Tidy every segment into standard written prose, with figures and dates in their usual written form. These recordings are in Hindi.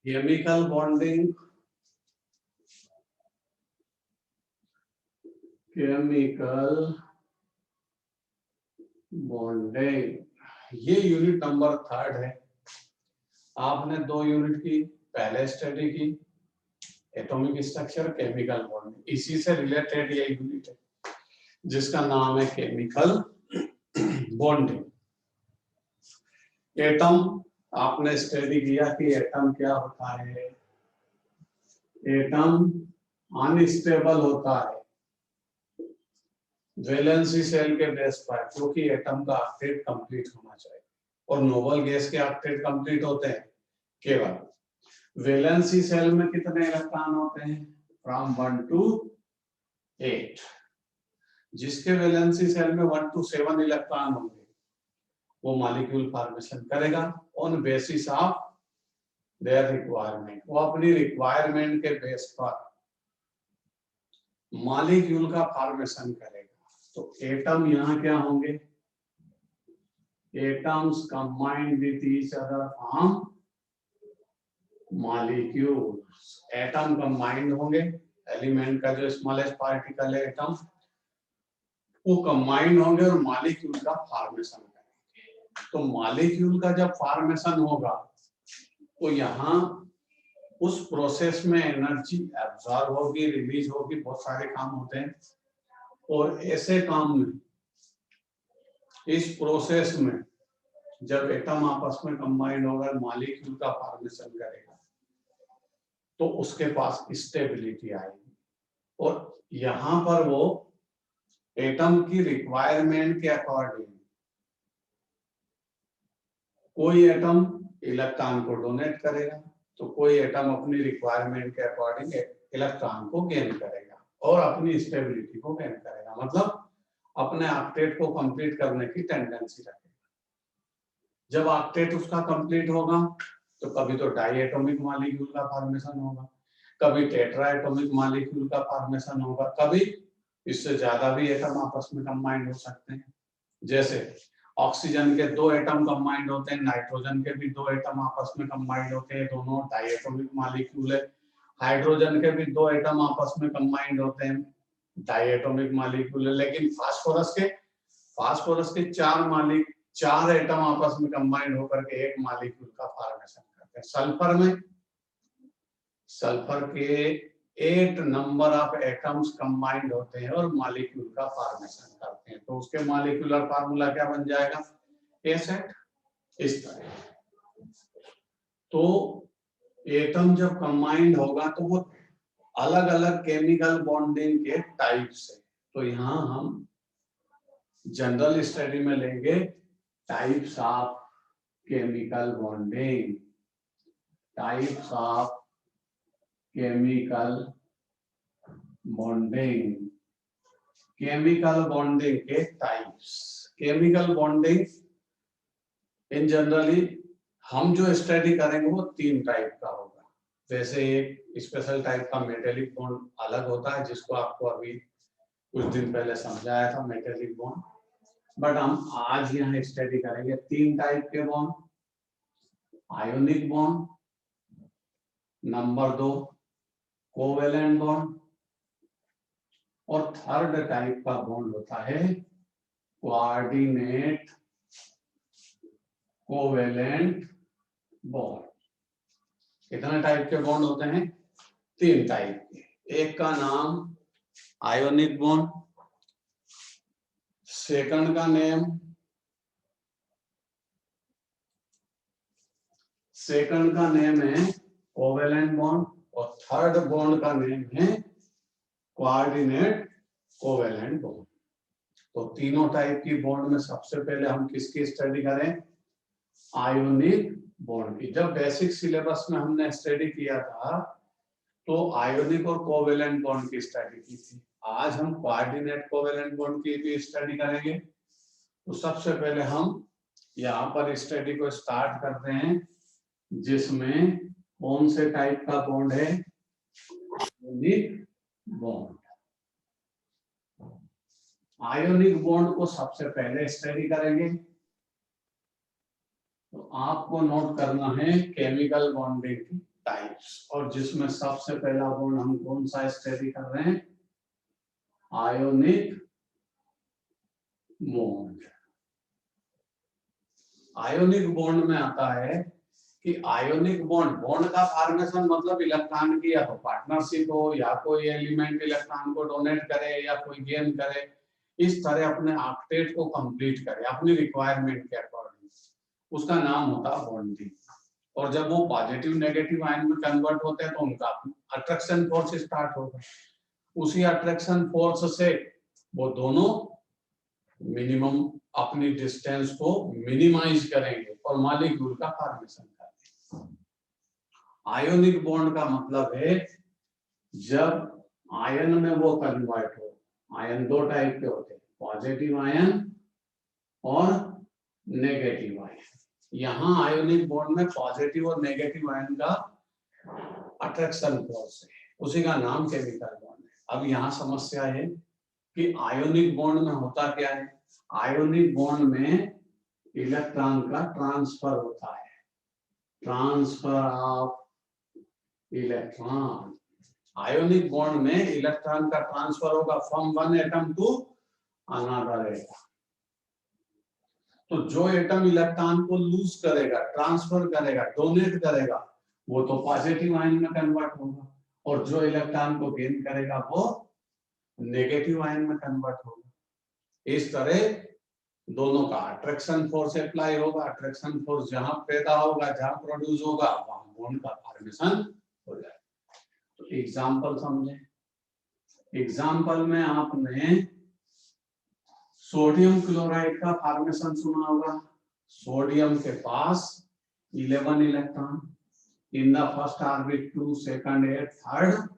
केमिकल बॉन्डिंग, केमिकल बॉन्डिंग ये यूनिट नंबर 3 है। आपने 2 यूनिट की पहले स्टडी की एटॉमिक स्ट्रक्चर, केमिकल बॉन्डिंग, इसी से रिलेटेड ये यूनिट है जिसका नाम है केमिकल बॉन्डिंग। एटम आपने स्टडी किया कि एटम क्या होता है। एटम अनस्टेबल होता है वैलेंसी सेल के बेस पर, क्योंकि एटम का ऑक्टेट कंप्लीट होना चाहिए और नोबल गैस के ऑक्टेट कंप्लीट होते हैं केवल वैलेंसी सेल में कितने इलेक्ट्रॉन होते हैं, फ्रॉम 1 to 8। जिसके वैलेंसी सेल में 1 to 7 इलेक्ट्रॉन होंगे वो मॉलिक्यूल फॉर्मेशन करेगा on basis of their requirement. वो अपनी रिक्वायरमेंट के बेस पर मॉलिक्यूल का फॉर्मेशन करेगा। तो एटम यहाँ क्या होंगे, atoms combined with each other form molecules. Atom combined होंगे, एलिमेंट का जो स्मॉलेस्ट पार्टिकल है एटम, वो कंबाइंड होंगे और मॉलिक्यूल का फॉर्मेशन करेंगे। तो मॉलिक्यूल का जब फॉर्मेशन होगा तो यहाँ उस प्रोसेस में एनर्जी एब्जॉर्ब होगी, रिलीज होगी, बहुत सारे काम होते हैं। और ऐसे काम में इस प्रोसेस में जब एटम आपस में कंबाइंड होगा, मॉलिक्यूल का फॉर्मेशन करेगा, तो उसके पास स्टेबिलिटी आएगी। और यहाँ पर वो एटम की रिक्वायरमेंट के अकॉर्डिंग कोई एटम इलेक्ट्रॉन को डोनेट करेगा, तो कोई एटम अपनी रिक्वायरमेंट के अकॉर्डिंग इलेक्ट्रॉन को गेन करेगा और अपनी स्टेबिलिटी को गेन करेगा, मतलब अपने ऑक्टेट को कंप्लीट करने की टेंडेंसी रखेगा। जब ऑक्टेट उसका कंप्लीट होगा तो कभी तो डाई एटॉमिक मॉलिक्यूल का फॉर्मेशन होगा, कभी टेट्रा एटॉमिक मॉलिक्यूल का फॉर्मेशन होगा, कभी इससे ज्यादा भी एटम आपस में कंबाइंड हो सकते हैं। जैसे ऑक्सीजन के 2 एटम कंबाइंड होते हैं, नाइट्रोजन के भी 2 एटम आपस में कंबाइंड होते हैं, दोनों डाइएटॉमिक मॉलिक्यूल है। हाइड्रोजन के भी 2 एटम आपस में कंबाइंड होते हैं, डाइएटॉमिक मॉलिक्यूल है। लेकिन फास्फोरस के 4 एटम आपस में कंबाइंड होकर के एक मॉलिक्यूल का फॉर्मेशन करते हैं। सल्फर के 8 नंबर ऑफ एटम्स कंबाइंड होते हैं और मॉलिक्यूल का फॉर्मेशन करते हैं। तो उसके मॉलिक्यूलर फार्मूला क्या बन जाएगा, एसेट, इस तरह। तो एटम जब कंबाइंड होगा तो वो अलग अलग केमिकल बॉन्डिंग के टाइप्स है। तो यहाँ हम जनरल स्टडी में लेंगे types of chemical bonding, types of chemical bonding, chemical bonding के types. Chemical bonding in generally हम जो स्टडी करेंगे वो 3 टाइप का होगा। जैसे एक स्पेशल टाइप का मेटेलिक बॉन्ड अलग होता है, जिसको आपको अभी कुछ दिन पहले समझाया था, मेटेलिक बॉन्ड। बट हम आज यहाँ स्टडी करेंगे 3 टाइप के bond. Ionic bond, number 2 covalent bond, और थर्ड टाइप का बॉन्ड होता है कोऑर्डिनेट कोवेलेंट बॉन्ड। कितने टाइप के बॉन्ड होते हैं, 3 टाइप के। एक का नाम आयोनिक बॉन्ड, सेकंड का नेम है कोवेलेंट बॉन्ड, और थर्ड बॉन्ड का नेम है कोऑर्डिनेट कोवेलेंट बॉन्ड। तो तीनों टाइप की बॉन्ड में सबसे पहले हम किसकी स्टडी करें, आयोनिक बॉन्ड की। जब बेसिक सिलेबस में हमने स्टडी किया था तो आयोनिक और कोवेलेंट बॉन्ड की स्टडी की थी। आज हम कोऑर्डिनेट कोवेलेंट बॉन्ड की भी स्टडी करेंगे। तो सबसे पहले हम यहाँ पर स्टडी को स्टार्ट करते हैं, जिसमें कौन से टाइप का बॉन्ड है, आयोनिक बॉन्ड। आयोनिक बॉन्ड को सबसे पहले स्टडी करेंगे। तो आपको नोट करना है केमिकल बॉन्डिंग की टाइप्स, और जिसमें सबसे पहला बॉन्ड हम कौन सा स्टडी कर रहे हैं, आयोनिक बॉन्ड। आयोनिक बॉन्ड में आता है कि आयोनिक बॉन्ड, बॉन्ड का फॉर्मेशन मतलब इलेक्ट्रॉन की या तो पार्टनरशिप हो, या कोई एलिमेंट इलेक्ट्रॉन को डोनेट करे या कोई गेन करे, इस तरह अपने ऑक्टेट को कंप्लीट करे अपनी रिक्वायरमेंट के अकॉर्डिंग, उसका नाम होता है बॉन्डिंग। और जब वो पॉजिटिव नेगेटिव आयन में कन्वर्ट होते हैं तो उनका अट्रैक्शन फोर्स स्टार्ट होगा, उसी अट्रैक्शन फोर्स से वो दोनों मिनिमम अपनी डिस्टेंस को मिनिमाइज करेंगे और मॉलिक्यूल का फॉर्मेशन करेंगे। आयोनिक बॉन्ड का मतलब है जब आयन में वो कन्वर्ट हो, आयन दो टाइप के होते हैं, पॉजिटिव आयन और नेगेटिव आयन। यहाँ आयोनिक बॉन्ड में पॉजिटिव और नेगेटिव आयन का अट्रैक्शन फोर्स है, उसी का नाम केमिकल बॉन्ड है। अब यहाँ समस्या है कि आयोनिक बॉन्ड में होता क्या है, आयोनिक बॉन्ड में इलेक्ट्रॉन का ट्रांसफर होता है, transfer of electron. Ionic bond में इलेक्ट्रॉन का ट्रांसफर होगा from one atom to another atom. तो जो एटम इलेक्ट्रॉन को लूज करेगा, ट्रांसफर करेगा, डोनेट करेगा, वो तो पॉजिटिव आयन में कन्वर्ट होगा, और जो इलेक्ट्रॉन को गेन करेगा वो नेगेटिव आयन में कन्वर्ट होगा। इस तरह दोनों का अट्रैक्शन फोर्स अप्लाई होगा, अट्रैक्शन फोर्स जहां पैदा होगा, जहां प्रोड्यूस होगा, वहां बॉन्ड का फॉर्मेशन हो जाएगा। तो एग्जांपल समझे, एग्जांपल में आपने सोडियम क्लोराइड का फॉर्मेशन सुना होगा। सोडियम के पास 11 electron, in the first orbit 2, second 8, third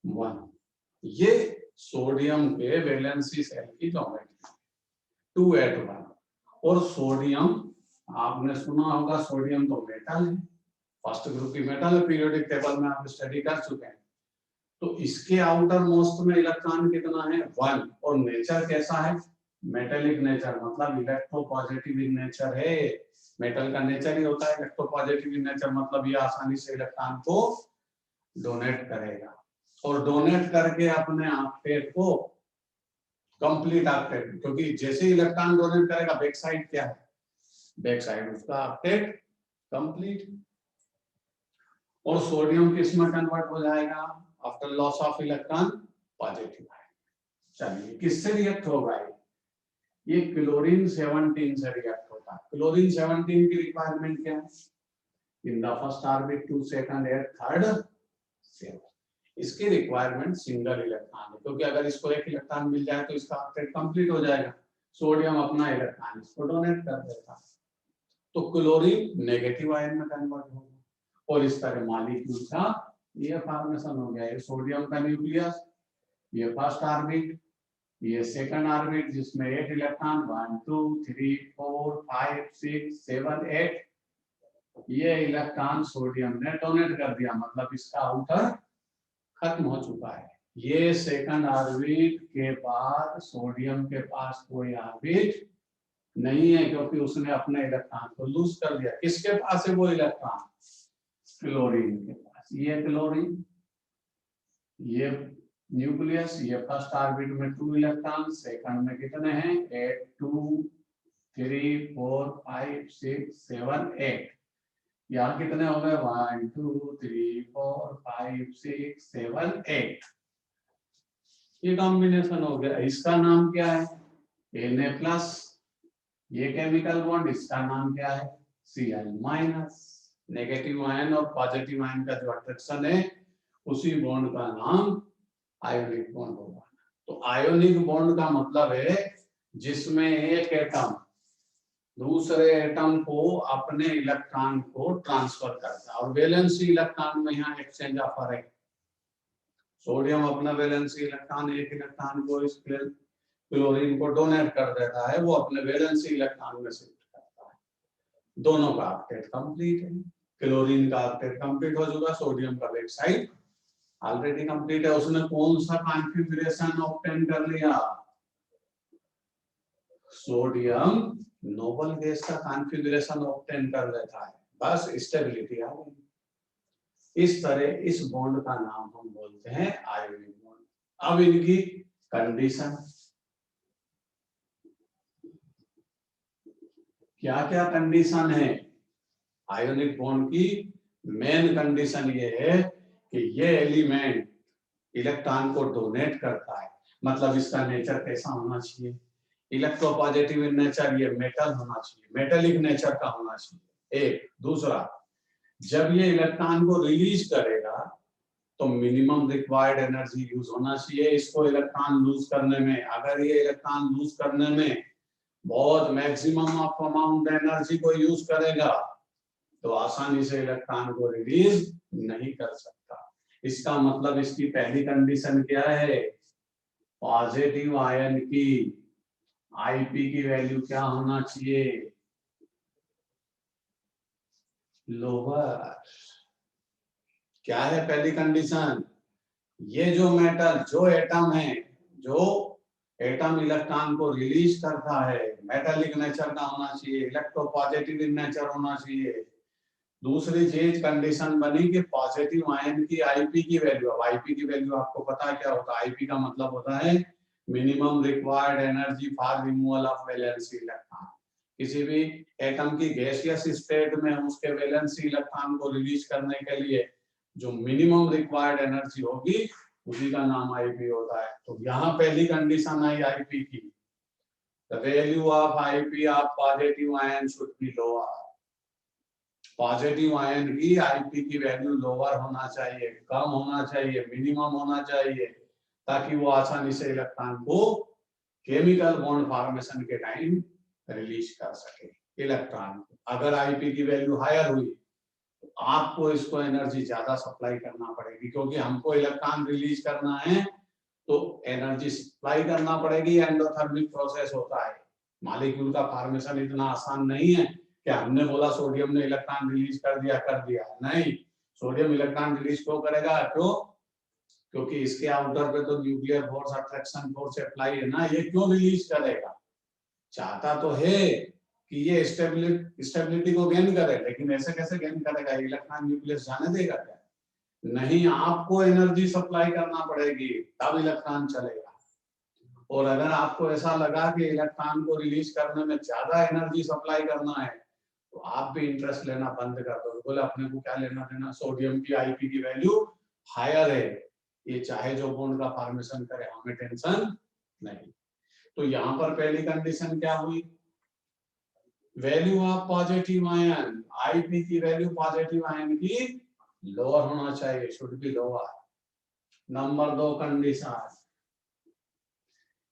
1। ये सोडियम के वैलेंसी सेल की ज्योमेट्री 2 at 1। और सोडियम आपने सुना होगा, सोडियम तो मेटल है, फर्स्ट ग्रुप की मेटल है, पीरियोडिक टेबल में आप स्टडी कर चुके हैं। तो इसके आउटर मोस्ट में इलेक्ट्रॉन कितना है, 1। और नेचर कैसा है, मेटेलिक नेचर, मतलब इलेक्ट्रोपॉजिटिव इन नेचर है। मेटल का नेचर ही होता है इलेक्ट्रोपॉजिटिव इन नेचर, मतलब ये आसानी से इलेक्ट्रॉन को डोनेट करेगा, और डोनेट करके अपने ऑक्टेट को कंप्लीट ऑक्टेट, क्योंकि जैसे इलेक्ट्रॉन डोनेट करेगा बैक साइड क्या है, बैक साइड उसका ऑक्टेट कंप्लीट। और सोडियम किस में कन्वर्ट हो जाएगा after loss of electron, positive ion. चलिए किससे रिएक्ट होगा ये क्लोरीन 17 से रिएक्ट होता है। क्लोरीन 17 की रिक्वायरमेंट क्या है, in the first orbit 2, second 8, third 7। इसकी रिक्वायरमेंट सिंगल इलेक्ट्रॉन है, क्योंकि अगर इसको एक इलेक्ट्रॉन मिल जाए तो इसका ऑक्टेट कंप्लीट हो जाएगा। सोडियम अपना इलेक्ट्रॉन इसको डोनेट कर देता, तो क्लोरीन नेगेटिव आयन में कन्वर्ट होगा, और इस तरह मॉलिक्यूल का ये फॉर्मेशन हो गया। ये सोडियम का न्यूक्लियस, ये फर्स्ट ऑर्बिट, ये सेकंड ऑर्बिट जिसमें 8 इलेक्ट्रॉन, 1 2 3 4 5 6 7 8। ये इलेक्ट्रॉन सोडियम ने डोनेट कर दिया, मतलब इसका आउटर खत्म हो चुका है। ये सेकंड ऑर्बिट के बाद सोडियम के पास कोई ऑर्बिट नहीं है, क्योंकि उसने अपने इलेक्ट्रॉन को लूज कर दिया। किसके पास है वो इलेक्ट्रॉन, क्लोरीन के पास। ये क्लोरीन, ये न्यूक्लियस, ये फर्स्ट ऑर्बिट में 2 इलेक्ट्रॉन, सेकंड में कितने हैं 8 2 3 4 5 6 7 8। यहाँ कितने हो गए 1 2 3 4 5 6 7 8। ये कॉम्बिनेशन हो गया। इसका नाम क्या है, Na+। ये केमिकल बॉन्ड, इसका नाम क्या है, Cl-। नेगेटिव आयन और पॉजिटिव आयन का जो अट्रैक्शन है, उसी बॉन्ड का नाम आयोनिक बॉन्ड होगा। तो आयोनिक बॉन्ड का मतलब है जिसमें एक एटम दूसरे एटम को अपने इलेक्ट्रॉन को ट्रांसफर करता है, और वैलेंसी इलेक्ट्रॉन में यहाँ एक्सचेंज ऑफर है। सोडियम अपना वैलेंसी इलेक्ट्रॉन, एक इलेक्ट्रॉन को इस क्लोरीन को डोनेट कर देता है, वो अपने वैलेंसी इलेक्ट्रॉन में शिफ्ट करता है। दोनों का ऑक्टेट कंप्लीट है। क्लोरीन का ऑक्टेट कंप्लीट हो चुका, सोडियम का बैक साइड ऑलरेडी कंप्लीट है। उसने कौन सा कॉन्फ़िगरेशन ऑब्टेन कर लिया, सोडियम नोबल गैस का कॉन्फ़िगरेशन ऑब्टेन कर लेता है, बस स्टेबिलिटी आ गई। इस तरह इस बॉन्ड का नाम हम बोलते हैं आयोनिक बॉन्ड। अब इनकी कंडीशन, क्या क्या कंडीशन है आयोनिक बॉन्ड की? मेन कंडीशन ये है कि ये एलिमेंट इलेक्ट्रॉन को डोनेट करता है, मतलब इसका नेचर कैसा होना चाहिए? इलेक्ट्रोपॉजिटिव इन नेचर, ये मेटल होना चाहिए, मेटेलिक नेचर का होना चाहिए एक। दूसरा, जब ये इलेक्ट्रॉन को रिलीज करेगा तो मिनिमम रिक्वायर्ड एनर्जी यूज होना चाहिए इसको इलेक्ट्रॉन लूज करने में। अगर ये इलेक्ट्रॉन लूज करने में बहुत मैक्सिमम ऑफ अमाउंट एनर्जी को यूज करेगा तो आसानी से इलेक्ट्रॉन को रिलीज नहीं कर सकता। इसका मतलब इसकी पहली कंडीशन क्या है? पॉजिटिव आयन की आईपी की वैल्यू क्या होना चाहिए? लोअर। क्या है पहली कंडीशन? ये जो मेटल, जो एटम है, जो एटम इलेक्ट्रॉन को रिलीज करता है, मेटालिक नेचर का होना चाहिए, इलेक्ट्रोपॉजिटिव इन नेचर होना चाहिए। दूसरी चीज कंडीशन बनी कि पॉजिटिव आयन की आईपी की वैल्यू। अब आईपी की वैल्यू आपको पता है क्या होता है? आईपी का मतलब होता है minimum required energy for removal of valency electron. किसी भी एटम की गैसियस स्टेट में उसके वैलेंसी इलेक्ट्रॉन को रिलीज करने के लिए जो मिनिमम रिक्वायर्ड एनर्जी होगी उसी का नाम आईपी होता है। तो यहाँ पहली कंडीशन आई आईपी की, the value of IP of positive ion should be lower. Positive ion की आईपी की वैल्यू लोअर होना चाहिए, कम होना चाहिए, मिनिमम होना चाहिए, ताकि वो आसानी से इलेक्ट्रॉन को केमिकल बॉन्ड फॉर्मेशन के टाइम रिलीज कर सके इलेक्ट्रॉन को। अगर आईपी की वैल्यू हायर हुई तो आपको इसको एनर्जी ज्यादा सप्लाई करना पड़ेगी, क्योंकि हमको इलेक्ट्रॉन रिलीज करना है तो एनर्जी सप्लाई करना पड़ेगी। एंडोथर्मिक प्रोसेस होता है, मॉलिक्यूल का फॉर्मेशन इतना आसान नहीं है कि हमने बोला सोडियम ने इलेक्ट्रॉन रिलीज कर दिया। नहीं, सोडियम इलेक्ट्रॉन रिलीज क्यों करेगा? क्यों? क्योंकि इसके आउटर पे तो nuclear force, attraction force apply है ना, ये क्यों रिलीज करेगा? चाहता तो है कि ये स्टेबिलिटी को गेन करे, लेकिन ऐसे कैसे गेन करेगा? इलेक्ट्रॉन न्यूक्लियस जाने देगा क्या? नहीं, आपको एनर्जी सप्लाई करना पड़ेगी तब इलेक्ट्रॉन चलेगा। और अगर आपको ऐसा लगा कि इलेक्ट्रॉन को रिलीज करने में ज्यादा एनर्जी सप्लाई करना है तो आप भी इंटरेस्ट लेना बंद कर दो। बोले अपने को क्या लेना देना, सोडियम की आईपी की वैल्यू हायर है, ये चाहे जो बॉन्ड का फॉर्मेशन करे, हमें टेंशन नहीं। तो यहाँ पर पहली कंडीशन क्या हुई? Value of positive ion, IP की वैल्यू पॉजिटिव आयन की लोअर होना चाहिए, should be lower. Number 2 condition,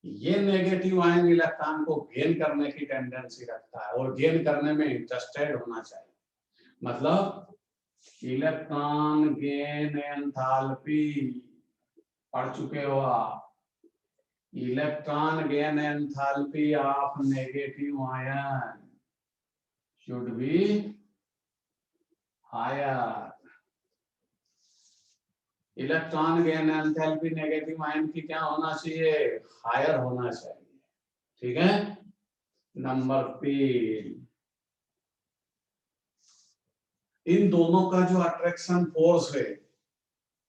ये नेगेटिव आयन इलेक्ट्रॉन को गेन करने की टेंडेंसी रखता है और गेन करने में इंटरेस्टेड होना चाहिए। मतलब इलेक्ट्रॉन गेन एंथैल्पी पढ़ चुके हो आप। Electron gain enthalpy of negative ion should be higher. Electron gain enthalpy negative ion की क्या होना चाहिए? हायर होना चाहिए। ठीक है। नंबर 3, इन दोनों का जो अट्रैक्शन फोर्स है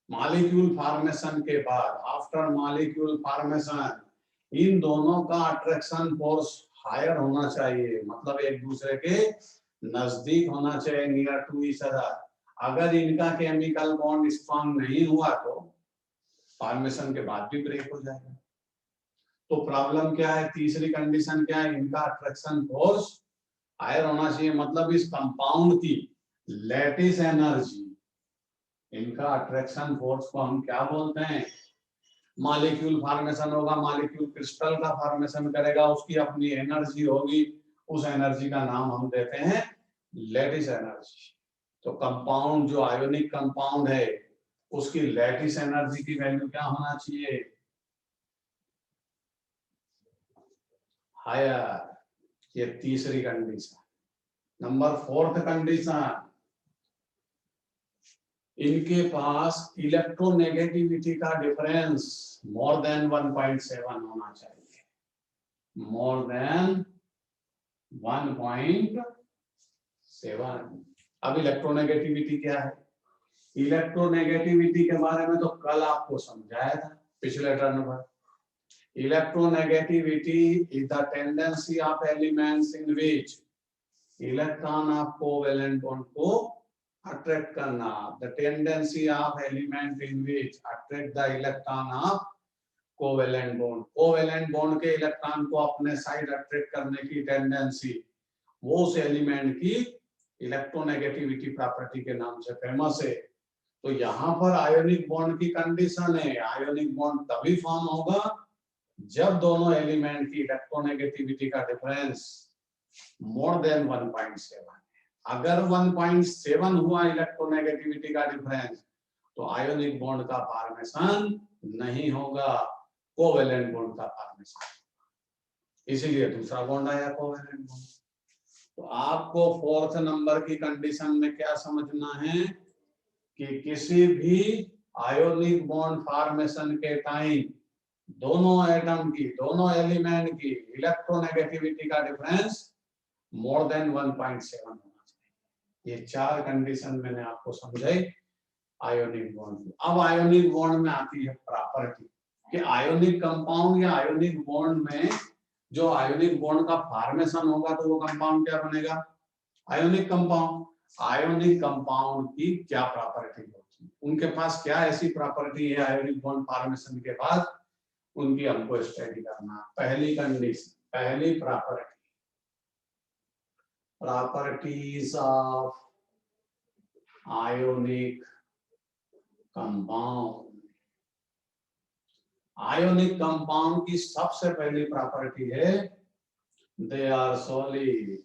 मॉलिक्यूल फॉर्मेशन के बाद, आफ्टर मॉलिक्यूल फॉर्मेशन, इन दोनों का अट्रैक्शन फोर्स हायर होना चाहिए, मतलब एक दूसरे के नजदीक होना चाहिए, नियर टू ईच अदर। अगर इनका केमिकल बॉन्ड स्ट्रॉन्ग नहीं हुआ तो फॉर्मेशन के बाद भी ब्रेक हो जाएगा। तो प्रॉब्लम क्या है? तीसरी कंडीशन क्या है? इनका अट्रैक्शन फोर्स हायर होना चाहिए, मतलब इस कंपाउंड की लैटिस एनर्जी, इनका अट्रैक्शन फोर्स को हम क्या बोलते हैं? मॉलिक्यूल फॉर्मेशन होगा, मॉलिक्यूल क्रिस्टल का फॉर्मेशन करेगा, उसकी अपनी एनर्जी होगी, उस एनर्जी का नाम हम देते हैं लैटिस एनर्जी। तो कंपाउंड जो आयोनिक कंपाउंड है उसकी लैटिस एनर्जी की वैल्यू क्या होना चाहिए? हायर। ये तीसरी कंडीशन। नंबर 4th कंडीशन, इनके पास इलेक्ट्रोनेगेटिविटी का डिफरेंस मोर देन 1.7 होना चाहिए, मोर देन 1.7। अब इलेक्ट्रोनेगेटिविटी क्या है? इलेक्ट्रोनेगेटिविटी के बारे में तो कल आपको समझाया था पिछले टर्न पर। Electronegativity is the tendency of elements in which electron of covalent bond को अट्रैक्ट करना, the tendency of element in which attract the electron of covalent bond, covalent bond के इलेक्ट्रॉन को अपने साइड अट्रैक्ट करने की टेंडेंसी, वो उस एलिमेंट की इलेक्ट्रोनेगेटिविटी प्रॉपर्टी के नाम से फेमस है। तो यहाँ पर आयोनिक बॉन्ड की कंडीशन है, आयोनिक बॉन्ड तभी फॉर्म होगा जब दोनों एलिमेंट की इलेक्ट्रोनेगेटिविटी का डिफरेंस मोर देन 1.7 है। अगर 1.7 हुआ इलेक्ट्रोनेगेटिविटी का डिफरेंस तो आयोनिक बॉन्ड का फॉर्मेशन नहीं होगा, कोवेलेंट बॉन्ड का फॉर्मेशन। इसीलिए दूसरा बॉन्ड आया कोवेलेंट बॉन्ड। तो आपको 4th नंबर की कंडीशन में क्या समझना है कि किसी भी आयोनिक बॉन्ड फॉर्मेशन के टाइम दोनों एटम की, दोनों एलिमेंट की इलेक्ट्रोनेगेटिविटी का डिफरेंस मोर देन 1.7 होना चाहिए। ये 4 कंडीशन मैंने आपको समझाई आयोनिक बॉन्ड। अब आयोनिक बॉन्ड में आती है प्रॉपर्टी कि आयोनिक कंपाउंड या आयोनिक बॉन्ड में जो आयोनिक बॉन्ड का फॉर्मेशन होगा तो वो कंपाउंड क्या बनेगा, आयोनिक कंपाउंड। आयोनिक कंपाउंड की क्या प्रॉपर्टी होती है, उनके पास क्या ऐसी प्रॉपर्टी है आयोनिक बॉन्ड फॉर्मेशन के बाद, उनकी हमको स्टडी करना। पहली कंडीशन, पहली property, properties of ionic compound. Ionic compound की सबसे पहली प्रॉपर्टी है दे आर सॉलिड।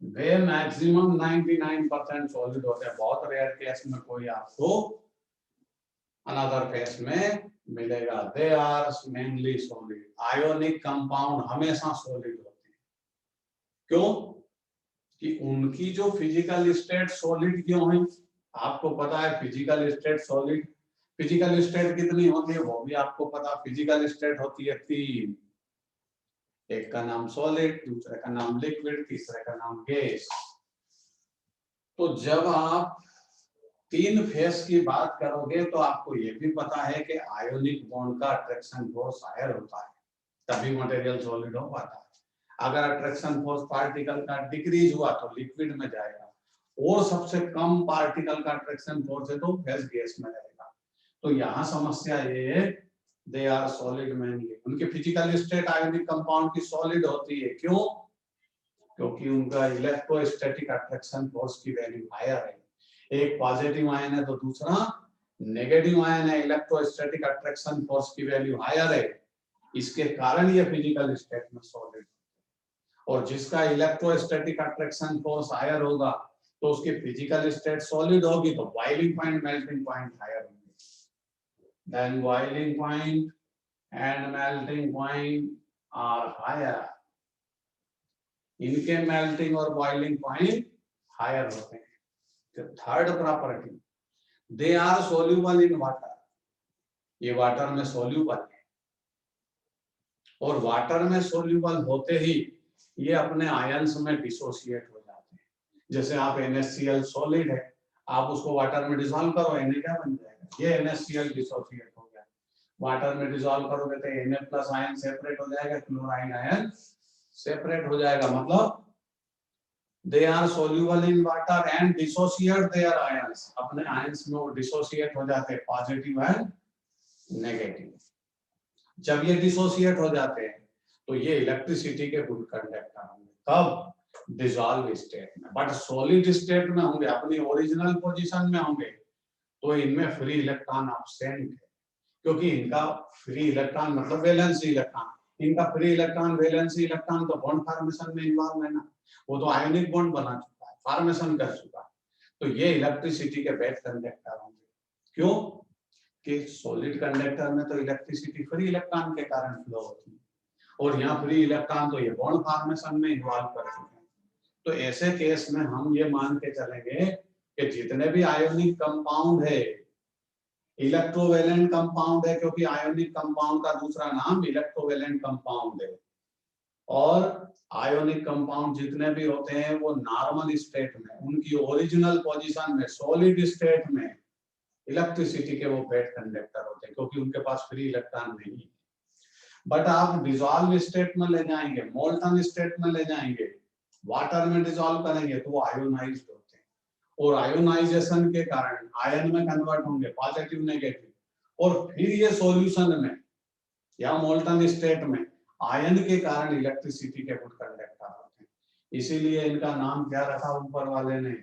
वे मैक्सिमम 99% सॉलिड होते हैं, बहुत रेयर केस में कोई आपको अनदर केस में मिलेगा। They are mainly solid. Ionic compound हमेशा सॉलिड होते हैं। क्यों? कि उनकी जो फिजिकल स्टेट सॉलिड क्यों है, आपको पता है physical state solid, physical state कितनी होती है वो भी आपको पता। फिजिकल स्टेट होती है 3, एक का नाम सॉलिड, दूसरे का नाम लिक्विड, तीसरे का नाम गैस। तो जब आप 3 फेस की बात करोगे तो आपको ये भी पता है कि आयोनिक बॉन्ड का अट्रैक्शन फोर्स हायर होता है, तभी मटेरियल सॉलिड हो पाता है। अगर अट्रैक्शन फोर्स पार्टिकल का डिक्रीज हुआ तो लिक्विड में जाएगा, और सबसे कम पार्टिकल का अट्रैक्शन फोर्स है तो फेस गैस में रहेगा। तो यहाँ समस्या ये है दे आर सॉलिड मेनली। उनकी फिजिकल स्टेट आयोनिक कंपाउंड की सॉलिड होती है। क्यों? क्योंकि उनका इलेक्ट्रोस्टैटिक अट्रैक्शन फोर्स की वैल्यू हायर है। एक पॉजिटिव आयन है तो दूसरा नेगेटिव आयन है, इलेक्ट्रोस्टैटिक अट्रैक्शन फोर्स की वैल्यू हायर है, इसके कारण ये फिजिकल स्टेट में सॉलिड। और जिसका इलेक्ट्रोस्टैटिक अट्रैक्शन फोर्स हायर होगा तो उसकी फिजिकल स्टेट सॉलिड होगी, तो boiling point, melting point higher होंगे। Then boiling point and melting point are higher. इनके मेल्टिंग और बॉइलिंग पॉइंट हायर होते हैं। Third property, they are soluble in water. ये वाटर में सोल्यूबल है, और वाटर में सोल्यूबल होते ही ये अपने आयंस में डिसोसिएट हो जाते हैं। जैसे आप NaCl सॉलिड है, आप उसको वाटर में डिसॉल्व करो, Na क्या बन जाएगा, ये NaCl डिसोसिएट हो गया। वाटर में डिसॉल्व करोगे तो Na+ आयन सेपरेट हो जाएगा, क्लोराइड आयन सेपरेट हो जाएगा। मतलब they are soluble in water and dissociate their ions, अपने आयंस में वो डिसोसिएट हो जाते हैं, पॉजिटिव एंड नेगेटिव। जब ये डिसोसिएट हो जाते हैं तो ये इलेक्ट्रिसिटी के गुड कंडक्टर होंगे। कब? डिसॉल्व स्टेट में। बट सॉलिड स्टेट में होंगे, अपनी ओरिजिनल पोजीशन में होंगे, तो इनमें फ्री इलेक्ट्रॉन एब्सेंट है, क्योंकि इनका फ्री इलेक्ट्रॉन मतलब वैलेंसी इलेक्ट्रॉन, इनका फ्री इलेक्ट्रॉन वैलेंसी इलेक्ट्रॉन तो बॉन्ड फॉर्मेशन में इन्वॉल्व है ना, वो तो आयोनिक बॉन्ड बना चुका है, फॉर्मेशन कर चुका है, तो ये इलेक्ट्रिसिटी के बेड कंडक्टर होंगे। क्यों? कि सॉलिड कंडक्टर में तो इलेक्ट्रिसिटी फ्री इलेक्ट्रॉन के कारण फ्लो होती है, और यहाँ फ्री इलेक्ट्रॉन तो ये बॉन्ड फॉर्मेशन में इन्वॉल्व कर चुके हैं। तो ऐसे केस में हम ये मान के चलेंगे कि जितने भी आयोनिक कंपाउंड है, इलेक्ट्रोवेलेंट कंपाउंड है, क्योंकि आयोनिक कंपाउंड का दूसरा नाम इलेक्ट्रोवेलेंट कंपाउंड है, और आयोनिक कंपाउंड जितने भी होते हैं वो नॉर्मल स्टेट में उनकी ओरिजिनल पोजीशन में सॉलिड स्टेट में इलेक्ट्रिसिटी के वो बेड कंडक्टर होते हैं, क्योंकि उनके पास फ्री इलेक्ट्रॉन नहीं है। बट आप डिसॉल्व स्टेट में ले जाएंगे, मोल्टन स्टेट में ले जाएंगे, वाटर में डिसॉल्व करेंगे तो वो आयोनाइज्ड होते हैं, और आयोनाइजेशन के कारण आयन में कन्वर्ट होंगे, पॉजिटिव नेगेटिव, और फिर ये सॉल्यूशन में या मोल्टन स्टेट में आयन के कारण इलेक्ट्रिसिटी के गुड कंडक्टर होते हैं। इसीलिए इनका नाम क्या रखा ऊपर वाले ने,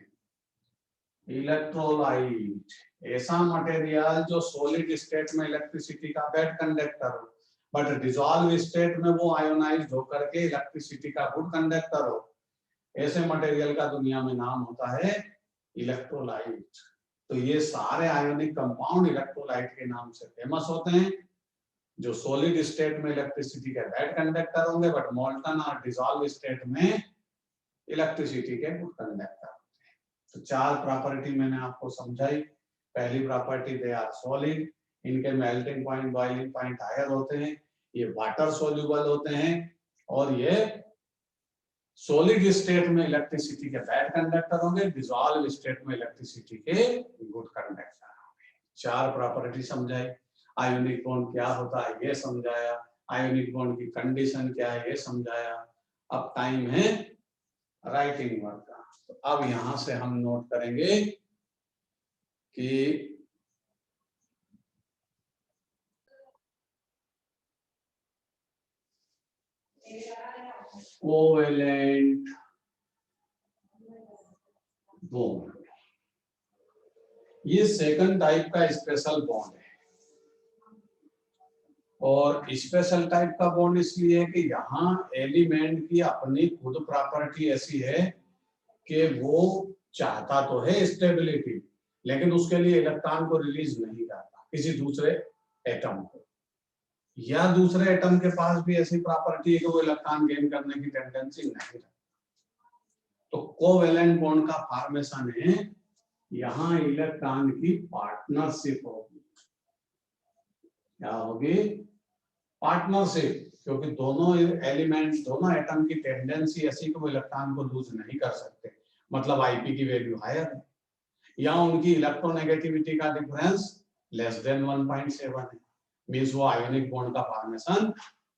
इलेक्ट्रोलाइट। ऐसा मटेरियल जो सॉलिड स्टेट में इलेक्ट्रिसिटी का बैड कंडक्टर हो, बट डिसॉल्व स्टेट में वो आयोनाइज्ड होकर के इलेक्ट्रिसिटी का गुड कंडक्टर हो, ऐसे मटेरियल का दुनिया में नाम होता है इलेक्ट्रोलाइट। तो ये सारे आयोनिक कंपाउंड इलेक्ट्रोलाइट के नाम से फेमस होते हैं, जो सॉलिड स्टेट में इलेक्ट्रिसिटी के बैड कंडक्टर होंगे, बट मोल्टन और डिसॉल्व स्टेट में इलेक्ट्रिसिटी के गुड कंडक्टर होते हैं। तो चार प्रॉपर्टी मैंने आपको समझाई। पहली प्रॉपर्टी, दे आर सॉलिड, इनके melting point, boiling point higher होते हैं, ये वाटर सोल्यूबल होते हैं, और ये सॉलिड स्टेट में इलेक्ट्रिसिटी के बैड कंडक्टर होंगे, डिसॉल्व स्टेट में इलेक्ट्रिसिटी के गुड कंडक्टर होंगे। चार प्रॉपर्टी समझाई। आयोनिक बॉन्ड क्या होता है ये समझाया, आयोनिक बॉन्ड की कंडीशन क्या है ये समझाया। अब टाइम है राइटिंग वर्क का। तो अब यहां से हम नोट करेंगे कि कोवेलेंट बॉन्ड, ये सेकंड टाइप का स्पेशल बॉन्ड है। और स्पेशल टाइप का बॉन्ड इसलिए कि यहाँ एलिमेंट की अपनी खुद प्रॉपर्टी ऐसी है कि वो चाहता तो है स्टेबिलिटी, लेकिन उसके लिए इलेक्ट्रॉन को रिलीज नहीं करता किसी दूसरे एटम को, या दूसरे एटम के पास भी ऐसी प्रॉपर्टी है कि वो इलेक्ट्रॉन गेन करने की टेंडेंसी नहीं रखता। तो कोवेलेंट बॉन्ड का फॉर्मेशन है, यहाँ इलेक्ट्रॉन की पार्टनरशिप होगी। क्या होगी? पार्टनरशिप, क्योंकि दोनों एलिमेंट, दोनों एटम की टेंडेंसी ऐसी कि वो इलेक्ट्रॉन को लूज नहीं कर सकते, मतलब आईपी की वैल्यू हायर है, या उनकी इलेक्ट्रोनेगेटिविटी का डिफरेंस लेस देन 1.7 है, मींस वो आयोनिक बॉन्ड का फॉर्मेशन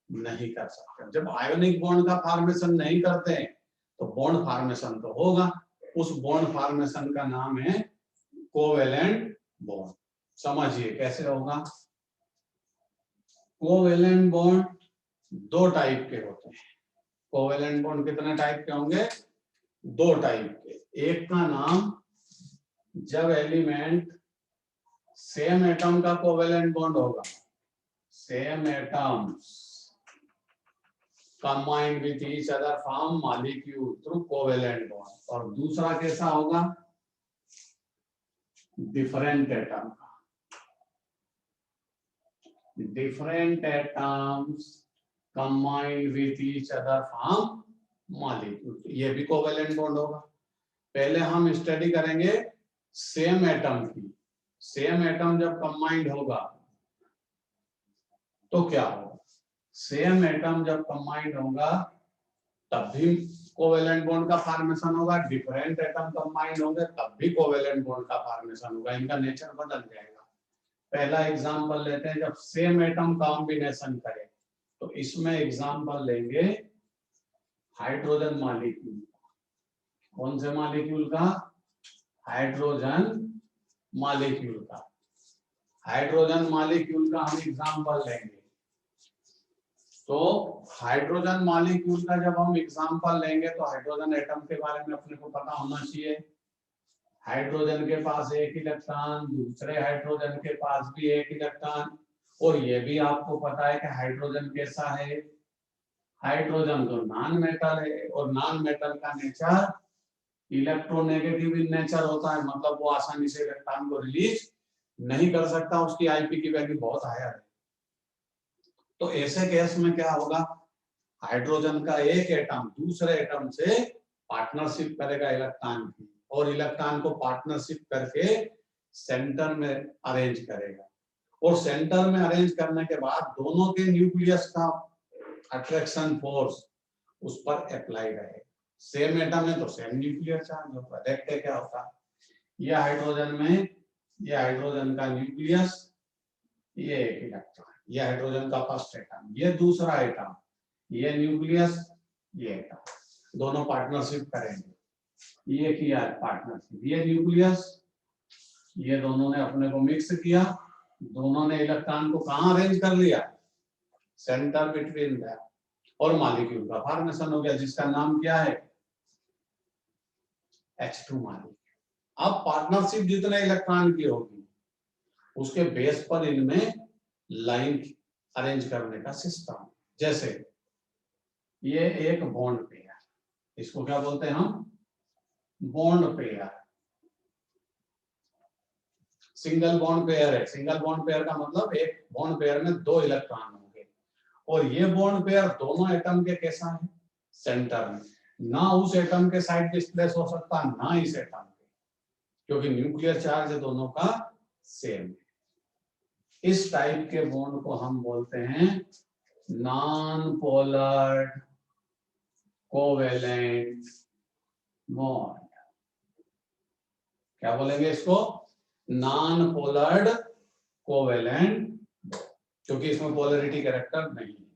नहीं कर सकते। जब आयोनिक बॉन्ड का फॉर्मेशन नहीं करते तो बॉन्ड फॉर्मेशन तो होगा, उस बॉन्ड फॉर्मेशन का नाम है कोवेलेंट बॉन्ड। समझिए कैसे होगा। कोवेलेंट बॉन्ड दो टाइप के होते हैं। कोवेलेंट बॉन्ड कितने टाइप के होंगे? दो टाइप के। एक का नाम, जब एलिमेंट सेम एटम का कोवेलेंट बॉन्ड होगा, same atoms combined with each other form molecule through covalent bond, और दूसरा कैसा होगा? डिफरेंट एटम का, different atoms combined with each other form molecule, ये भी कोवेलेंट बॉन्ड होगा। पहले हम स्टडी करेंगे सेम एटम की। सेम एटम जब कंबाइंड होगा तो क्या होगा? सेम एटम जब कंबाइंड होगा तब भी कोवेलेंट बॉन्ड का फॉर्मेशन होगा, डिफरेंट एटम कंबाइंड होंगे तब भी कोवेलेंट बॉन्ड का फॉर्मेशन होगा, इनका नेचर बदल जाएगा। पहला एग्जांपल लेते हैं, जब सेम एटम कॉम्बिनेशन करें, तो इसमें एग्जांपल लेंगे हाइड्रोजन मॉलिक्यूल। कौन से मॉलिक्यूल का? हाइड्रोजन मॉलिक्यूल का। हाइड्रोजन मॉलिक्यूल का हम एग्जांपल लेंगे। तो हाइड्रोजन मॉलिक्यूल का जब हम एग्जांपल लेंगे तो हाइड्रोजन एटम के बारे में अपने को पता होना चाहिए। हाइड्रोजन के पास एक इलेक्ट्रॉन, दूसरे हाइड्रोजन के पास भी एक इलेक्ट्रॉन, और ये भी आपको पता है कि हाइड्रोजन कैसा है? हाइड्रोजन तो नॉन मेटल है, और नॉन मेटल का नेचर इलेक्ट्रोनेगेटिव इन नेचर होता है, मतलब वो आसानी से इलेक्ट्रॉन को रिलीज नहीं कर सकता, उसकी आईपी की वैल्यू बहुत हायर है। तो ऐसे केस में क्या होगा? हाइड्रोजन का एक एटम दूसरे एटम से पार्टनरशिप करेगा इलेक्ट्रॉन की, और इलेक्ट्रॉन को पार्टनरशिप करके सेंटर में अरेंज करेगा, और सेंटर में अरेंज करने के बाद दोनों के न्यूक्लियस का अट्रैक्शन फोर्स उस पर अप्लाई रहे। सेम एटम है तो सेम न्यूक्लियर चार्ज होगा। देखते क्या होता है। ये हाइड्रोजन में, ये हाइड्रोजन का न्यूक्लियस, ये एक इलेक्ट्रॉन, ये हाइड्रोजन का फर्स्ट एटम, ये दूसरा एटम, ये न्यूक्लियस, ये एटम, दोनों पार्टनरशिप करेंगे। ये किया पार्टनरशिप, ये न्यूक्लियस, ये दोनों ने अपने को मिक्स किया, दोनों ने इलेक्ट्रॉन को कहां अरेंज कर लिया, सेंटर बिटवीन दैट, और मॉलिक्यूल का फॉर्मेशन हो गया जिसका नाम क्या है, H2 मॉलिक्यूल। अब पार्टनरशिप जितने इलेक्ट्रॉन की होगी उसके बेस पर इनमें लाइन अरेंज करने का सिस्टम। जैसे ये एक बॉन्ड पेयर, इसको क्या बोलते हैं हम, bond pair. Single bond pair है, सिंगल बॉन्ड पेयर का मतलब एक बॉन्ड पेयर में 2 इलेक्ट्रॉन होंगे, और ये बॉन्ड पेयर दोनों एटम के कैसा है, सेंटर में, ना उस एटम के साइड डिस्प्लेस हो सकता ना इस एटम के, क्योंकि न्यूक्लियर चार्ज दोनों का सेम है। इस टाइप के बॉन्ड को हम बोलते हैं नॉन पोलर कोवेलेंट बॉन्ड। क्या बोलेंगे इसको, नॉन पोलर्ड कोवेलेंट, क्योंकि इसमें पोलरिटी कैरेक्टर नहीं है।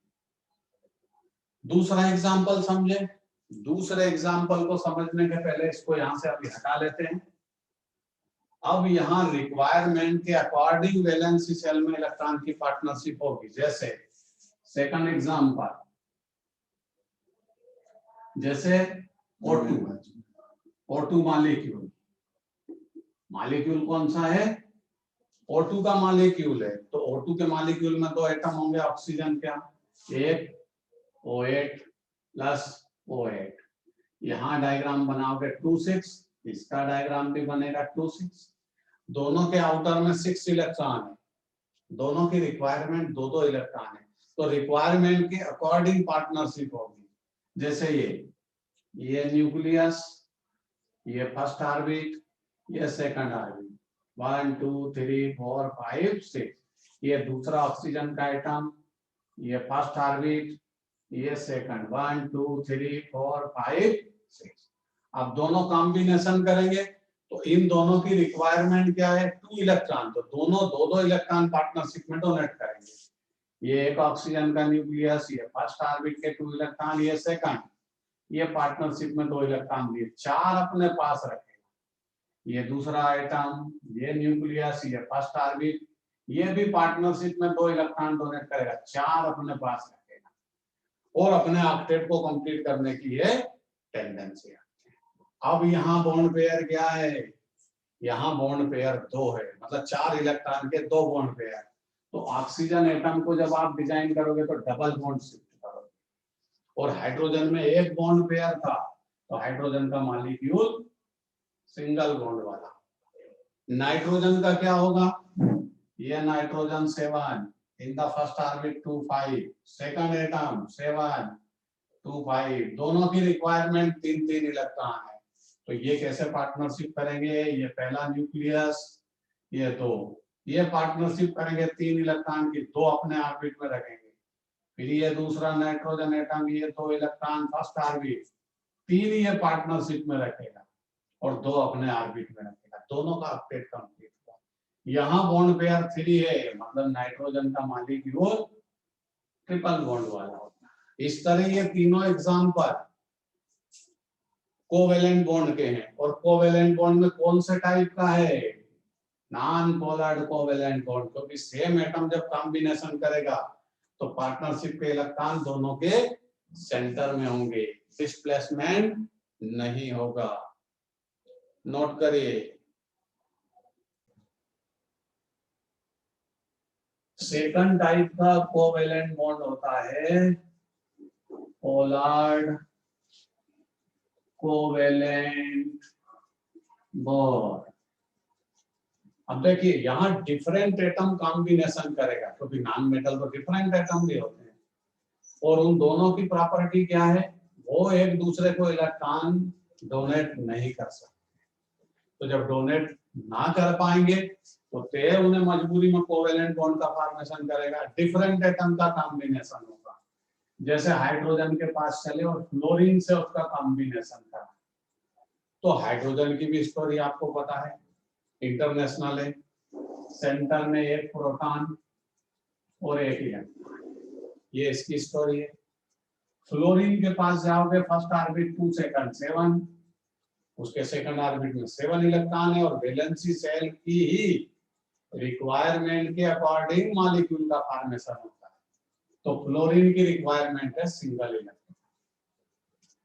दूसरा एग्जांपल समझे। दूसरे एग्जांपल को समझने के पहले इसको यहां से अभी हटा लेते हैं। अब यहाँ रिक्वायरमेंट के अकॉर्डिंग वैलेंसी सेल में इलेक्ट्रॉन की पार्टनरशिप होगी। जैसे सेकंड एग्जांपल, जैसे O2 मॉलिक्यूल, मॉलिक्यूल कौन सा है, O2 का मॉलिक्यूल है, तो O2 के मॉलिक्यूल में 2 एटम होंगे ऑक्सीजन का, एक O8 प्लस O8। यहाँ डायग्राम बनाओगे 2,6, इसका डायग्राम भी बनेगा 2,6। दोनों के आउटर में 6 इलेक्ट्रॉन है, दोनों की रिक्वायरमेंट 2-2 इलेक्ट्रॉन है, तो रिक्वायरमेंट के अकॉर्डिंग पार्टनरशिप होगी। जैसे ये न्यूक्लियस, ये फर्स्ट ऑर्बिट, ये सेकंड ऑर्बिट, 1 2 3 4 5 6, ये दूसरा ऑक्सीजन का एटम, ये फर्स्ट ऑर्बिट, ये सेकंड, 1 2 3 4 5 6। अब दोनों कॉम्बिनेशन करेंगे तो इन दोनों की रिक्वायरमेंट क्या है, 2 इलेक्ट्रॉन, तो दोनों 2-2 इलेक्ट्रॉन पार्टनरशिप में डोनेट करेंगे। ये एक ऑक्सीजन का न्यूक्लियस, ये फर्स्ट ऑर्बिट के 2 इलेक्ट्रॉन, ये सेकंड, ये पार्टनरशिप में 2 इलेक्ट्रॉन दिए, 4 अपने पास रखेगा। ये दूसरा आइटम, ये न्यूक्लियस, ये फर्स्ट ऑर्बिट, ये भी पार्टनरशिप में 2 इलेक्ट्रॉन डोनेट करेगा, 4 अपने पास रखेगा, और अपने ऑक्टेट को कंप्लीट करने की ये टेंडेंसी है। अब यहाँ बॉन्ड पेयर क्या है, यहाँ बॉन्ड पेयर 2 है, मतलब 4 इलेक्ट्रॉन के 2 बॉन्ड पेयर। तो ऑक्सीजन एटम को जब आप डिजाइन करोगे तो डबल बॉन्ड शिफ्ट करोगे, और हाइड्रोजन में एक बॉन्ड पेयर था तो हाइड्रोजन का मॉलिक्यूल सिंगल बॉन्ड वाला। नाइट्रोजन का क्या होगा, ये nitrogen 7 in the first orbit 2 5, second atom 7 2 5, दोनों की रिक्वायरमेंट 3-3 इलेक्ट्रॉन है। तो ये कैसे पार्टनरशिप करेंगे, ये पहला न्यूक्लियस, ये 2, ये पार्टनरशिप करेंगे 3 इलेक्ट्रॉन की, 2 अपने ऑर्बिट में रखेंगे। फिर ये दूसरा नाइट्रोजन एटम, ये 2 इलेक्ट्रॉन फर्स्ट ऑर्बिट, 3 ये पार्टनरशिप में रखेगा और 2 अपने ऑर्बिट में रखेगा, दोनों का ऑक्टेट कंप्लीट हुआ। यहाँ बॉन्ड पेयर 3 है, मतलब नाइट्रोजन का मॉलिक्यूल ट्रिपल बॉन्ड वाला होता है। इस तरह ये तीनों एग्जांपल कोवेलेंट बॉन्ड के हैं, और कोवेलेंट बॉन्ड में कौन से टाइप का है, नॉन पोलर्ड कोवेलेंट बॉन्ड, क्योंकि सेम एटम जब कॉम्बिनेशन करेगा तो पार्टनरशिप के इलेक्ट्रॉन दोनों के सेंटर में होंगे, डिस्प्लेसमेंट नहीं होगा। नोट करिए, सेकंड टाइप का कोवेलेंट बॉन्ड होता है पोलर्ड कोवेलेंट बॉन्ड। अब देखिए यहाँ डिफरेंट एटम कॉम्बिनेशन करेगा, क्योंकि नॉन मेटल तो डिफरेंट एटम भी होते हैं, और उन दोनों की प्रॉपर्टी क्या है, वो एक दूसरे को इलेक्ट्रॉन डोनेट नहीं कर सकते। तो जब डोनेट ना कर पाएंगे तो तय उन्हें मजबूरी में कोवेलेंट बॉन्ड का फॉर्मेशन करेगा, डिफरेंट एटम का कॉम्बिनेशन होगा। जैसे हाइड्रोजन के पास चले और फ्लोरीन से उसका कॉम्बिनेशन करा, तो हाइड्रोजन की भी स्टोरी आपको पता है, इंटरनेशनल है, सेंटर में एक प्रोटॉन और एक इलेक्ट्रॉन, ये इसकी स्टोरी है। फ्लोरीन के पास जाओगे, फर्स्ट ऑर्बिट 2 सेकंड 7, उसके सेकंड ऑर्बिट में 7 इलेक्ट्रॉन है, और वैलेंसी सेल की ही रिक्वायरमेंट के अकॉर्डिंग मॉलिक्यूल का फॉर्मेशन होता है। तो फ्लोरीन की रिक्वायरमेंट है सिंगल इलेक्ट्रॉन।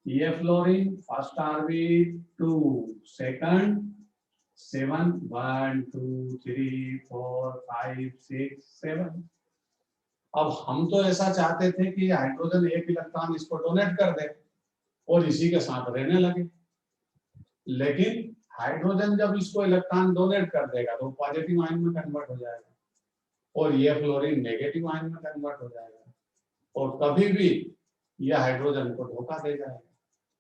ये फ्लोरीन फर्स्ट ऑर्बिट 2 सेकंड 7 1 2 3 4 5 6 7। अब हम तो ऐसा चाहते थे कि हाइड्रोजन एक इलेक्ट्रॉन इसको डोनेट कर दे और इसी के साथ रहने लगे, लेकिन हाइड्रोजन जब इसको इलेक्ट्रॉन डोनेट कर देगा तो पॉजिटिव आयन में कन्वर्ट हो जाएगा, और ये फ्लोरीन नेगेटिव आयन में कन्वर्ट हो जाएगा, और कभी भी यह हाइड्रोजन को धोखा दे जाएगा,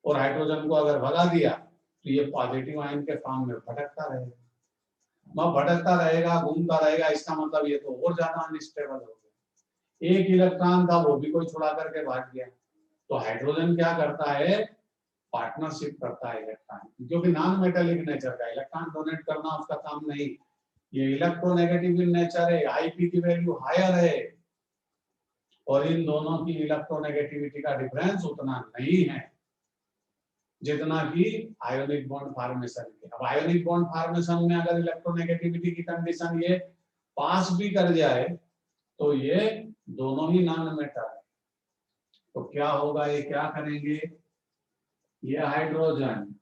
और हाइड्रोजन को अगर भगा दिया तो ये पॉजिटिव आयन के फॉर्म में भटकता रहेगा। भटकता रहेगा, घूमता रहेगा, इसका मतलब ये तो और ज्यादा अनस्टेबल हो गया। एक इलेक्ट्रॉन था वो भी कोई छुड़ा करके भाग गया। तो हाइड्रोजन क्या करता है, पार्टनरशिप करता है इलेक्ट्रॉन, जो कि नॉन मेटेलिक नेचर का, इलेक्ट्रॉन डोनेट करना उसका काम नहीं, ये इलेक्ट्रोनेगेटिव इन नेचर है, आईपी की वैल्यू हायर है, और इन दोनों की इलेक्ट्रोनेगेटिविटी का डिफरेंस उतना नहीं है जितना कि आयोनिक बॉन्ड फॉर्मेशन के। अब आयोनिक बॉन्ड फॉर्मेशन में अगर इलेक्ट्रोनेगेटिविटी की कंडीशन ये पास भी कर जाए तो ये दोनों ही नॉन मेटल है। तो क्या होगा, ये क्या करेंगे, ये हाइड्रोजन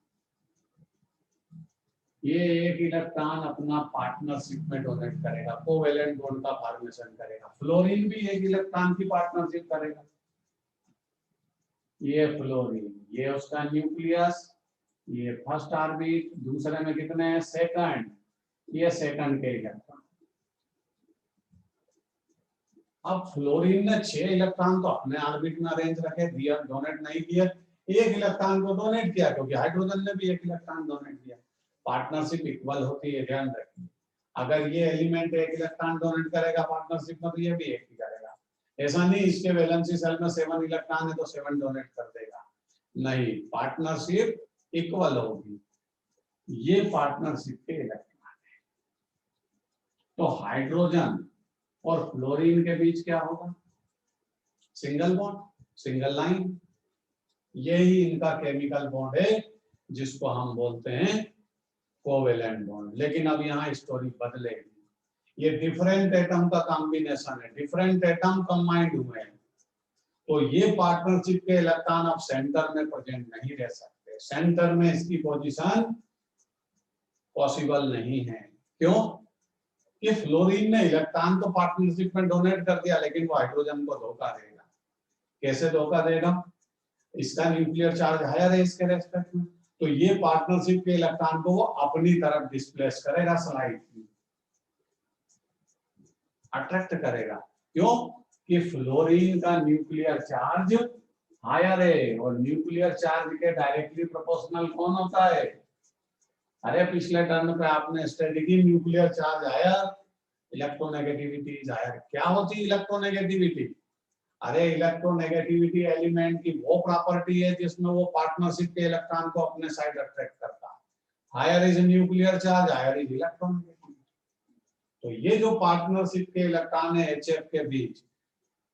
ये एक इलेक्ट्रॉन अपना पार्टनरशिप में डोनेट करेगा, कोवेलेंट बॉन्ड का फॉर्मेशन करेगा। फ्लोरीन भी एक इलेक्ट्रॉन की पार्टनरशिप करेगा। ये फ्लोरीन, ये उसका न्यूक्लियस, ये फर्स्ट ऑर्बिट, दूसरे में कितने हैं, सेकंड, ये सेकंड के इलेक्ट्रॉन। अब फ्लोरीन ने 6 इलेक्ट्रॉन तो अपने ऑर्बिट में अरेंज रखे, दिया, डोनेट नहीं किया, एक इलेक्ट्रॉन को डोनेट किया, क्योंकि हाइड्रोजन ने भी एक इलेक्ट्रॉन डोनेट किया। पार्टनरशिप इक्वल होती है, ध्यान रखिए। अगर ये एलिमेंट एक इलेक्ट्रॉन डोनेट करेगा पार्टनरशिप में, तो ये भी एक ही करेगा। ऐसा नहीं इसके वैलेंसी सेल में 7 इलेक्ट्रॉन है तो 7 डोनेट कर देगा, नहीं, पार्टनरशिप इक्वल होगी। ये पार्टनरशिप के इलेक्ट्रॉन है। तो हाइड्रोजन और फ्लोरीन के बीच क्या होगा, सिंगल बॉन्ड, सिंगल लाइन। यही इनका केमिकल बॉन्ड है जिसको हम बोलते हैं कोवेलेंट बॉन्ड। लेकिन अब यहाँ स्टोरी बदलेगी, ये डिफरेंट एटम का कॉम्बिनेशन है, डिफरेंट एटम कंबाइंड हुए हैं, तो ये पार्टनरशिप के इलेक्ट्रॉन अब सेंटर में प्रेजेंट नहीं रह सकते, सेंटर में इसकी पोजीशन पॉसिबल नहीं है। क्यों कि फ्लोरीन ने इलेक्ट्रॉन तो पार्टनरशिप में डोनेट कर दिया, लेकिन वो हाइड्रोजन को धोखा देगा। कैसे धोखा देगा, इसका न्यूक्लियर चार्ज हायर है इसके रेस्पेक्ट में, तो ये पार्टनरशिप के इलेक्ट्रॉन को वो अपनी तरफ डिस्प्लेस करेगा, स्लाइडली अट्रैक्ट करेगा। क्यों कि फ्लोरीन का न्यूक्लियर चार्ज हायर है, और न्यूक्लियर चार्ज के डायरेक्टली प्रोपोर्शनल कौन होता है, अरे पिछले टर्म पे आपने स्टडी की, nuclear charge higher, electronegativity is higher. क्या होती है इलेक्ट्रोनेगेटिविटी, अरे इलेक्ट्रोनेगेटिविटी एलिमेंट की वो प्रॉपर्टी है जिसमें वो पार्टनरशिप के इलेक्ट्रॉन को अपने साइड अट्रैक्ट करता है। Higher is nuclear charge, higher is electronegativity. तो ये जो पार्टनरशिप के इलेक्ट्रॉन है HF के बीच,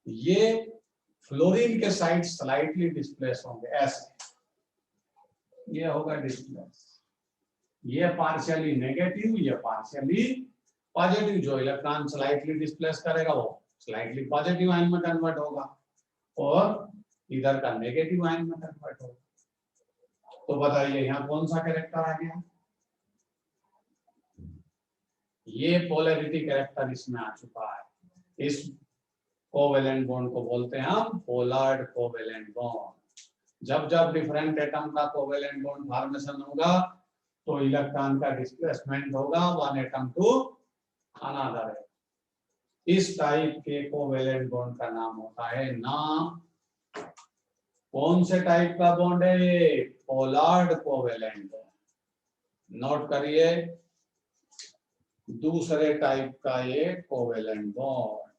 ये फ्लोरीन के साइड स्लाइटली डिस्प्लेस होंगे, ऐसे ये होगा डिस्प्लेस, ये पार्शियली नेगेटिव, ये पार्शियली पॉजिटिव। जो इलेक्ट्रॉन स्लाइटली डिस्प्लेस करेगा वो स्लाइटली पॉजिटिव आयन में कन्वर्ट होगा, और इधर का नेगेटिव आयन में कन्वर्ट होगा। तो बताइए यहाँ कौन सा कैरेक्टर आ गया, ये पोलैरिटी कैरेक्टर इसमें आ चुका है। इस कोवेलेंट बॉन्ड को बोलते हैं हम पोलार्ड कोवेलेंट बॉन्ड। जब जब डिफरेंट एटम का कोवेलेंट बॉन्ड फॉर्मेशन होगा तो इलेक्ट्रॉन का डिस्प्लेसमेंट होगा वन एटम टू अनदर। इस टाइप के कोवेलेंट बॉन्ड का नाम होता है नाम, कौन से टाइप का बॉन्ड है ये, पोलार्ड कोवेलेंट बॉन्ड। नोट करिए, दूसरे टाइप का ये कोवेलेंट बॉन्ड।